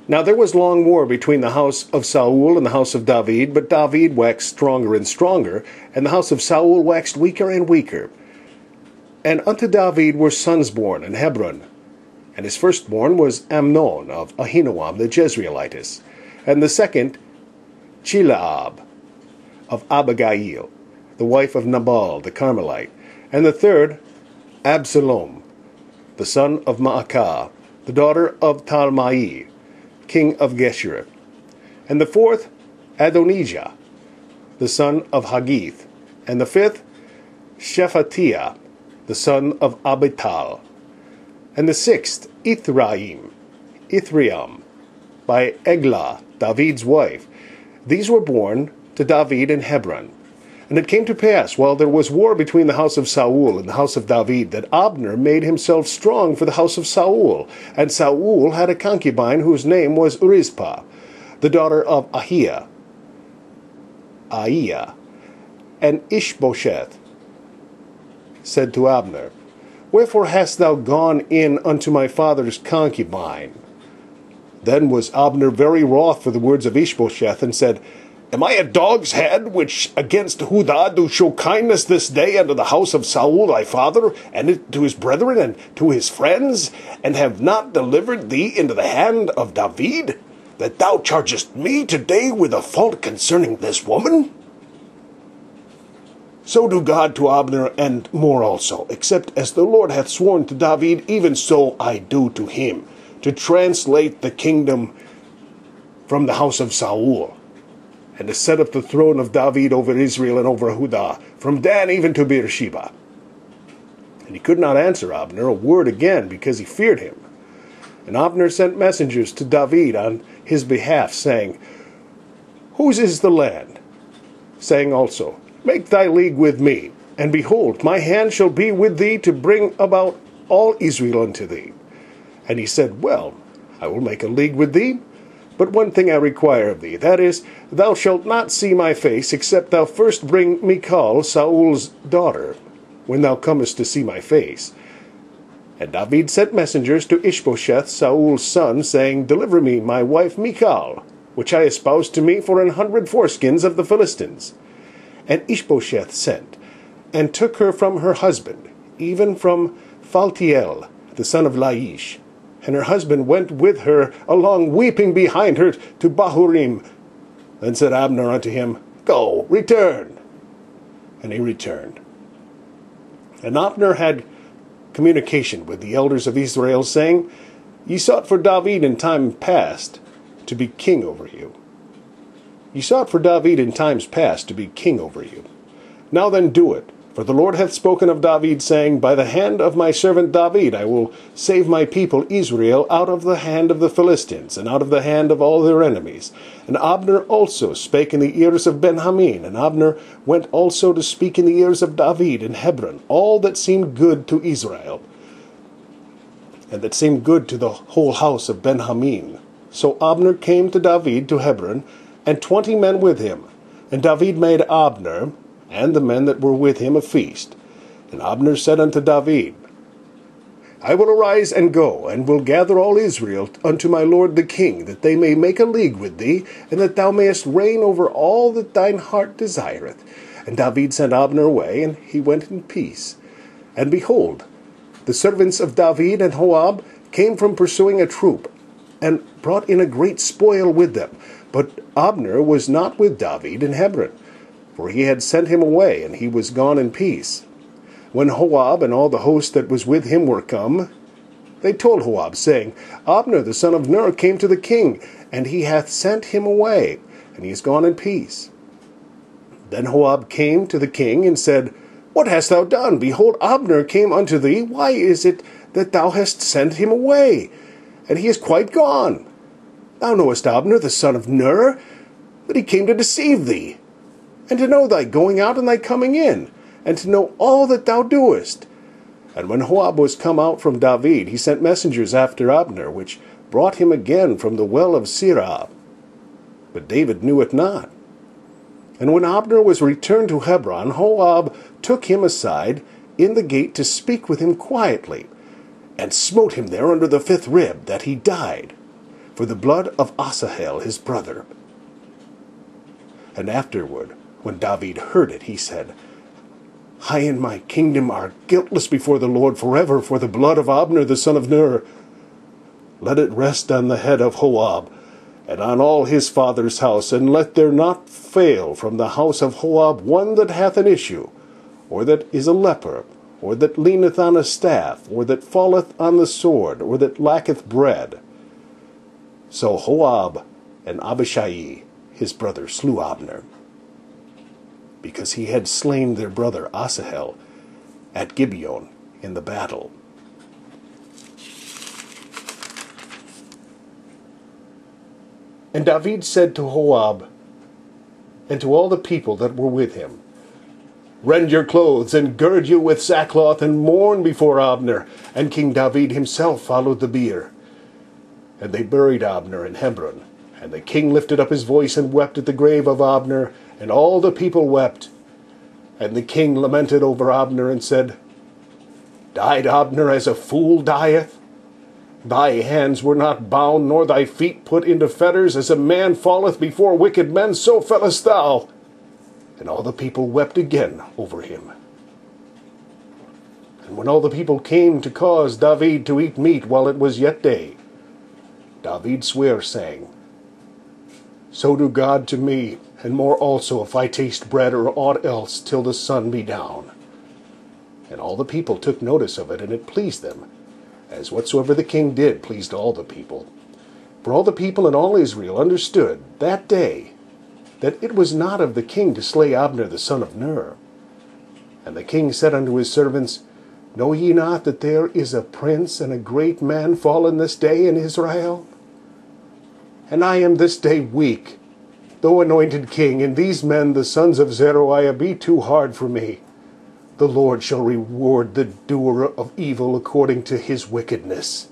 Now there was long war between the house of Saul and the house of David, but David waxed stronger and stronger, and the house of Saul waxed weaker and weaker. And unto David were sons born in Hebron, and his firstborn was Amnon of Ahinoam the Jezreelitess, and the second Chileab of Abigail, the wife of Nabal the Carmelite, and the third Absalom, the son of Maacah, the daughter of Talmai, king of Geshur, and the fourth Adonijah, the son of Haggith, and the fifth Shephatiah, the son of Abital, and the sixth Ithream, by Eglah, David's wife. These were born to David in Hebron. And it came to pass, while there was war between the house of Saul and the house of David, that Abner made himself strong for the house of Saul. And Saul had a concubine whose name was Rizpah, the daughter of Aiah. And Ishbosheth said to Abner, Wherefore hast thou gone in unto my father's concubine? Then was Abner very wroth for the words of Ishbosheth, and said, Am I a dog's head, which against Hudah do show kindness this day unto the house of Saul thy father, and to his brethren, and to his friends, and have not delivered thee into the hand of David, that thou chargest me today with a fault concerning this woman? So do God to Abner, and more also, except as the Lord hath sworn to David, even so I do to him, to translate the kingdom from the house of Saul, and to set up the throne of David over Israel and over Judah, from Dan even to Beersheba. And he could not answer Abner a word again, because he feared him. And Abner sent messengers to David on his behalf, saying, Whose is the land? Saying also, Make thy league with me, and behold, my hand shall be with thee to bring about all Israel unto thee. And he said, Well, I will make a league with thee, but one thing I require of thee, that is, thou shalt not see my face, except thou first bring Michal, Saul's daughter, when thou comest to see my face. And David sent messengers to Ishbosheth, Saul's son, saying, Deliver me my wife Michal, which I espoused to me for 100 foreskins of the Philistines. And Ishbosheth sent, and took her from her husband, even from Phaltiel, the son of Laish. And her husband went with her along, weeping behind her, to Bahurim. Then said Abner unto him, Go, return. And he returned. And Abner had communication with the elders of Israel, saying, Ye sought for David in time past to be king over you. Ye sought for David in times past to be king over you. Now then do it. For the Lord hath spoken of David, saying, By the hand of my servant David I will save my people Israel out of the hand of the Philistines, and out of the hand of all their enemies. And Abner also spake in the ears of Ben-Hamin, and Abner went also to speak in the ears of David in Hebron, all that seemed good to Israel, and that seemed good to the whole house of Ben-Hamin. So Abner came to David to Hebron, and 20 men with him. And David made Abner and the men that were with him a feast. And Abner said unto David, I will arise and go, and will gather all Israel unto my lord the king, that they may make a league with thee, and that thou mayest reign over all that thine heart desireth. And David sent Abner away, and he went in peace. And behold, the servants of David and Joab came from pursuing a troop, and brought in a great spoil with them. But Abner was not with David in Hebron, for he had sent him away, and he was gone in peace. When Joab and all the host that was with him were come, they told Joab, saying, Abner the son of Ner came to the king, and he hath sent him away, and he is gone in peace. Then Joab came to the king, and said, What hast thou done? Behold, Abner came unto thee. Why is it that thou hast sent him away? And he is quite gone. Thou knowest Abner the son of Ner, that he came to deceive thee, and to know thy going out and thy coming in, and to know all that thou doest. And when Joab was come out from David, he sent messengers after Abner, which brought him again from the well of Sirah. But David knew it not. And when Abner was returned to Hebron, Joab took him aside in the gate to speak with him quietly, and smote him there under the 5th rib, that he died. for the blood of Asahel his brother. And afterward, when David heard it, he said, I and my kingdom are guiltless before the Lord forever for the blood of Abner the son of Ner. Let it rest on the head of Joab, and on all his father's house, and let there not fail from the house of Joab one that hath an issue, or that is a leper, or that leaneth on a staff, or that falleth on the sword, or that lacketh bread. So Joab and Abishai his brother slew Abner, because he had slain their brother Asahel at Gibeon in the battle. And David said to Joab and to all the people that were with him, Rend your clothes, and gird you with sackcloth, and mourn before Abner. And King David himself followed the bier. And they buried Abner in Hebron. And the king lifted up his voice and wept at the grave of Abner, and all the people wept. And the king lamented over Abner, and said, Died Abner as a fool dieth? Thy hands were not bound, nor thy feet put into fetters. As a man falleth before wicked men, so fellest thou. And all the people wept again over him. And when all the people came to cause David to eat meat while it was yet day, David sware, saying, So do God to me, and more also, if I taste bread or aught else, till the sun be down. And all the people took notice of it, and it pleased them, as whatsoever the king did pleased all the people. For all the people and all Israel understood that day that it was not of the king to slay Abner the son of Ner. And the king said unto his servants, Know ye not that there is a prince and a great man fallen this day in Israel? And I am this day weak, though anointed king, and these men, the sons of Zeruiah, be too hard for me. The Lord shall reward the doer of evil according to his wickedness.